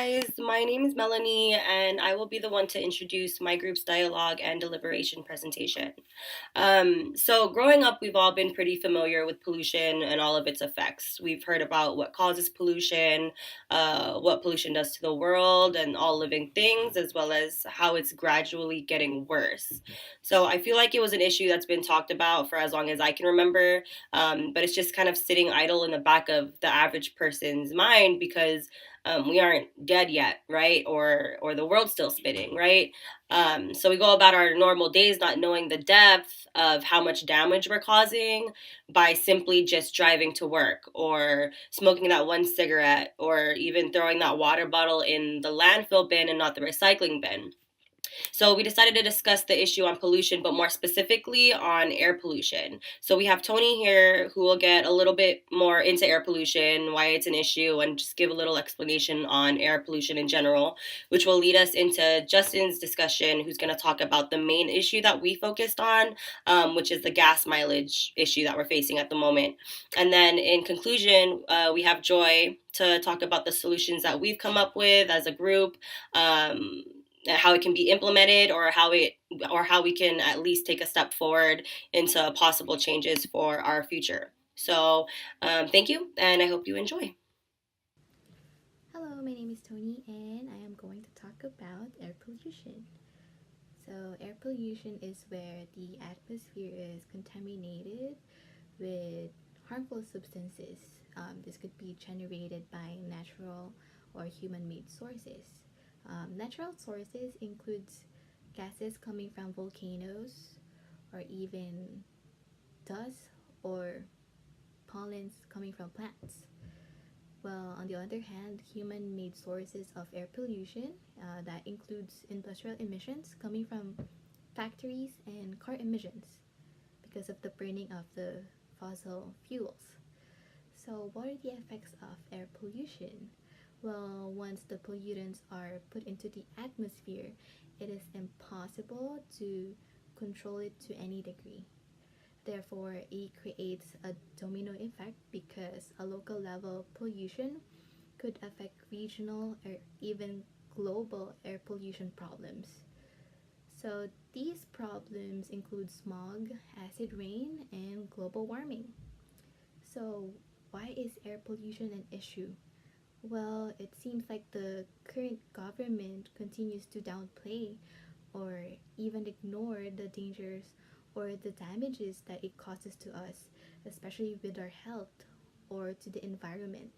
guys, my name is Melanie, and I will be the one to introduce my group's dialogue and deliberation presentation. So, growing up, we've all been pretty familiar with pollution and all of its effects. We've heard about what causes pollution, what pollution does to the world and all living things, as well as how it's gradually getting worse. So, I feel like it was an issue that's been talked about for as long as I can remember, but it's just kind of sitting idle in the back of the average person's mind because we aren't dead yet, right? Or the world's still spinning, right? So we go about our normal days not knowing the depth of how much damage we're causing by simply just driving to work or smoking that one cigarette or even throwing that water bottle in the landfill bin and not the recycling bin. So we decided to discuss the issue on pollution, but more specifically on air pollution. So we have Tony here who will get a little bit more into air pollution, why it's an issue, and just give a little explanation on air pollution in general, which will lead us into Justin's discussion, who's going to talk about the main issue that we focused on, which is the gas mileage issue that we're facing at the moment. And then in conclusion, we have Joy to talk about the solutions that we've come up with as a group. How it can be implemented or how we can at least take a step forward into possible changes for our future. So thank you, and I hope you enjoy. Hello, my name is Tony, and I am going to talk about air pollution. So, air pollution is where the atmosphere is contaminated with harmful substances. This could be generated by natural or human-made sources. Natural sources includes gases coming from volcanoes, or even dust or pollens coming from plants. Well, on the other hand, human made sources of air pollution that includes industrial emissions coming from factories and car emissions because of the burning of the fossil fuels. So, what are the effects of air pollution? Well, once the pollutants are put into the atmosphere, it is impossible to control it to any degree. Therefore, it creates a domino effect because a local level pollution could affect regional or even global air pollution problems. So, these problems include smog, acid rain, and global warming. So, why is air pollution an issue? Well, it seems like the current government continues to downplay or even ignore the dangers or the damages that it causes to us, especially with our health or to the environment.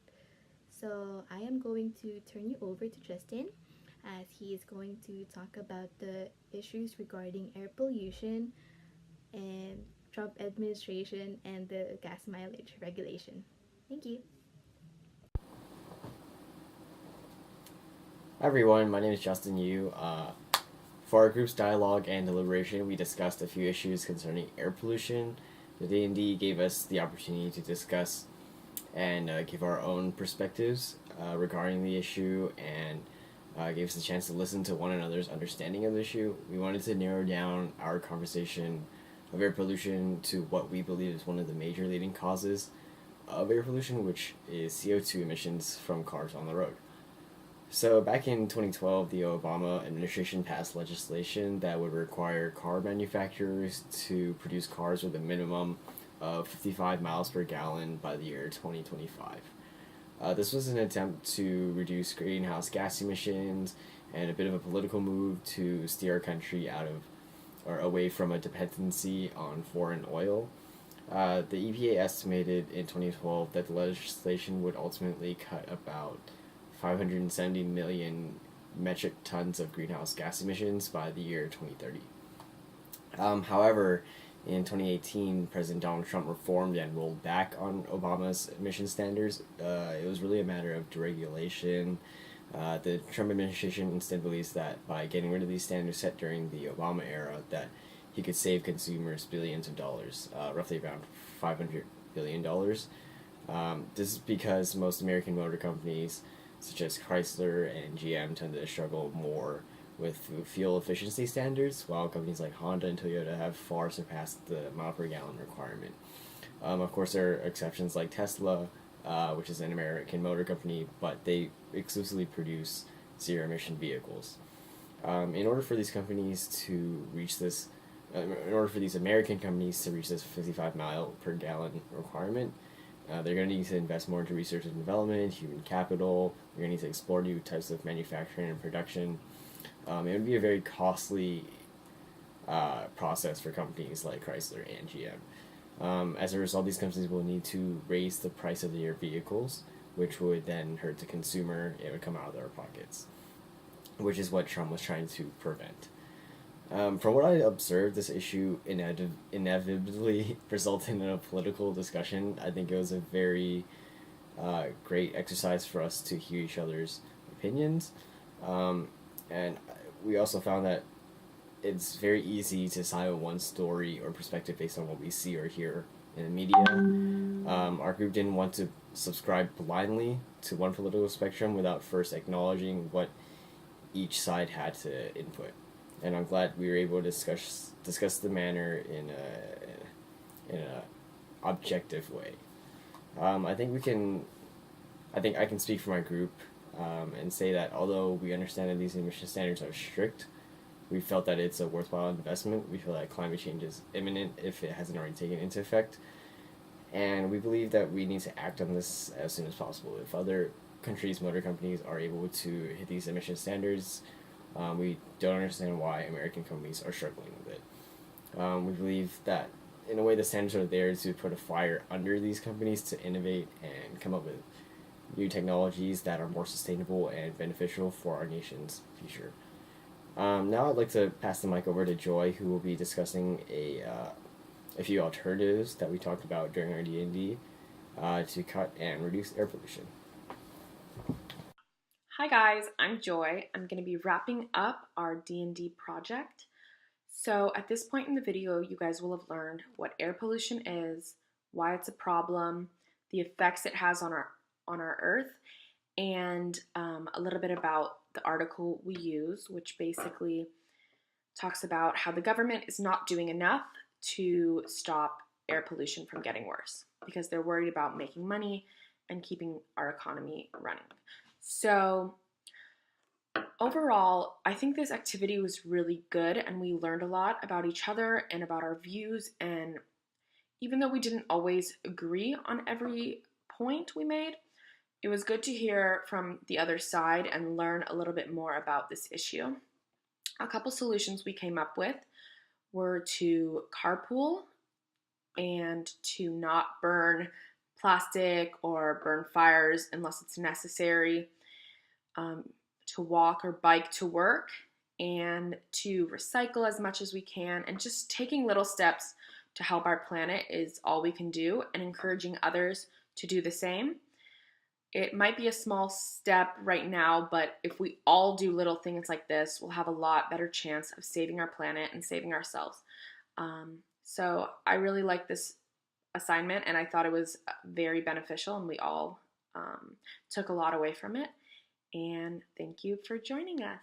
So, I am going to turn you over to Justin as he is going to talk about the issues regarding air pollution and Trump administration and the gas mileage regulation. Thank you. Hi everyone, my name is Justin Yu. For our group's dialogue and deliberation, we discussed a few issues concerning air pollution. The D&D gave us the opportunity to discuss and give our own perspectives regarding the issue and gave us a chance to listen to one another's understanding of the issue. We wanted to narrow down our conversation of air pollution to what we believe is one of the major leading causes of air pollution, which is CO2 emissions from cars on the road. So back in 2012, the Obama administration passed legislation that would require car manufacturers to produce cars with a minimum of 55 miles per gallon by the year 2025. This was an attempt to reduce greenhouse gas emissions and a bit of a political move to steer our country out of or away from a dependency on foreign oil. The EPA estimated in 2012 that the legislation would ultimately cut about 570 million metric tons of greenhouse gas emissions by the year 2030. However, in 2018, President Donald Trump reformed and rolled back on Obama's emission standards. It was really a matter of deregulation. The Trump administration instead believes that by getting rid of these standards set during the Obama era, that he could save consumers billions of dollars, roughly around $500 billion. This is because most American motor companies such as Chrysler and GM tend to struggle more with fuel efficiency standards, while companies like Honda and Toyota have far surpassed the mile per gallon requirement. Of course, there are exceptions like Tesla, which is an American motor company, but they exclusively produce zero emission vehicles. In order for these companies to reach this, in order for these American companies to reach this 55 mile per gallon requirement, they're going to need to invest more into research and development, human capital. They're going to need to explore new types of manufacturing and production. It would be a very costly process for companies like Chrysler and GM. As a result, these companies will need to raise the price of their vehicles, which would then hurt the consumer. It would come out of their pockets, which is what Trump was trying to prevent. From what I observed, this issue inevitably resulted in a political discussion. I think it was a very great exercise for us to hear each other's opinions. And we also found that it's very easy to side with one story or perspective based on what we see or hear in the media. Our group didn't want to subscribe blindly to one political spectrum without first acknowledging what each side had to input. And I'm glad we were able to discuss the matter in a objective way. I think I can speak for my group and say that although we understand that these emission standards are strict, we felt that it's a worthwhile investment. We feel that climate change is imminent if it hasn't already taken into effect. And we believe that we need to act on this as soon as possible. If other countries' motor companies are able to hit these emission standards, we don't understand why American companies are struggling with it. We believe that, in a way, the standards are there to put a fire under these companies to innovate and come up with new technologies that are more sustainable and beneficial for our nation's future. Now I'd like to pass the mic over to Joy, who will be discussing a few alternatives that we talked about during our D&D to cut and reduce air pollution. Hi guys, I'm Joy. I'm going to be wrapping up our D&D project. So at this point in the video, you guys will have learned what air pollution is, why it's a problem, the effects it has on our Earth, and a little bit about the article we use, which basically talks about how the government is not doing enough to stop air pollution from getting worse because they're worried about making money and keeping our economy running. So overall, I think this activity was really good and we learned a lot about each other and about our views, and even though we didn't always agree on every point we made, it was good to hear from the other side and learn a little bit more about this issue. A couple solutions we came up with were to carpool and to not burn plastic or burn fires unless it's necessary, to walk or bike to work, and to recycle as much as we can, and just taking little steps to help our planet is all we can do, and encouraging others to do the same. It might be a small step right now, but if we all do little things like this, we'll have a lot better chance of saving our planet and saving ourselves. So I really like this assignment, and I thought it was very beneficial, and we all took a lot away from it. And thank you for joining us.